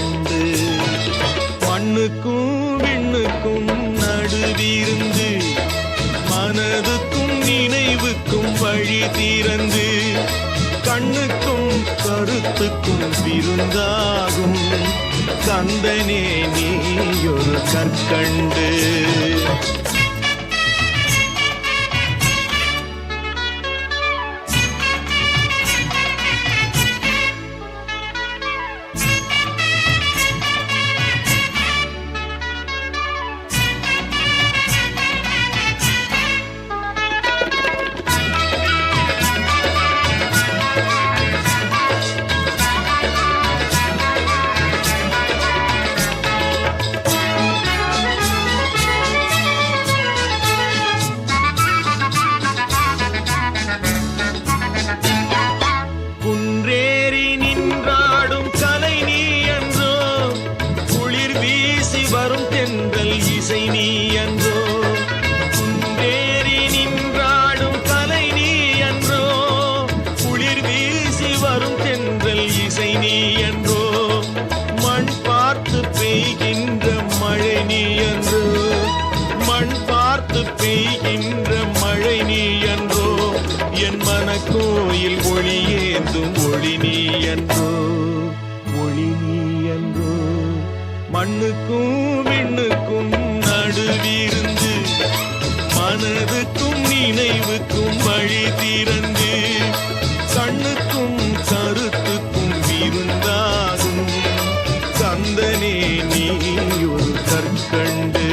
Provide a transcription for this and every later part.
கற்கண்டு. மண்ணுக்கும் விண்ணுக்கும் நடுவிருந்து மனதுக்கும் நினைவுக்கும் வழி திறந்து கண்ணுக்கும் கருத்துக்கும் விருந்தாகும் கந்தனே நீ ஒரு கற்கண்டு. வரும் தென்றல் இசை நீ என்றோ, குன்றேறி நின்றாடும் கலை நீ என்றோ, குளிர் வீசி வரும் தென்றல் இசை நீ என்றோ, மண் பார்த்து பெய்கின்ற மழை நீ என்றோ, மண் பார்த்து பெய்கின்ற மழை நீ என்றோ, என் மனக்கோயில் ஒளியேந்தும் ஒளி நீ என்றோ, ஒளி நீ என்றோ. மண்ணுக்கும் விண்ணுக்கும் நடுவிருந்து மனதுக்கும் நினைவுக்கும் வழி திறந்து கண்ணுக்கும் கருத்துக்கும் விருந்தாகும் கந்தனே நீ ஒரு கற்கண்டு.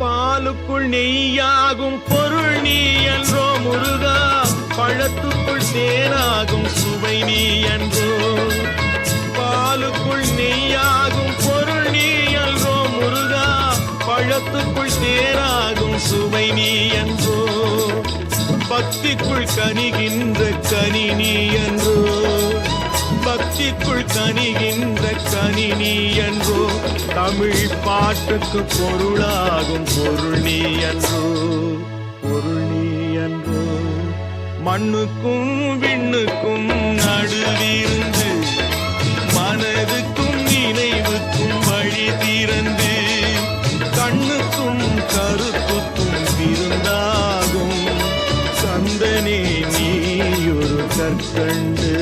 பாலுக்குள் நெய்யாகும் பொருள் நீ என்றோ முருகா, பழத்துக்குள் தேனாகும் சுவை நீ என்றோ, பாலுக்குள் நெய்யாகும் பொருள் நீ என்றோ முருகா, பழத்துக்குள் தேனாகும் சுவை நீ என்றோ, பக்திக்குள் கனிகின்ற கனி நீ என்றோ, பக்திக்குள் கனிகின்ற கனி நீ என்றோ, தமிழ் பாட்டுக்கு பொருளாகும் பொருள் நீ என்றோ, பொருள் நீ என்றோ. மண்ணுக்கும் விண்ணுக்கும் நடுவிருந்து மனதுக்கும் நினைவுக்கும் வழி திறந்து கண்ணுக்கும் கருத்துக்கும் விருந்தாகும் கந்தனே நீ ஒரு கற்கண்டு.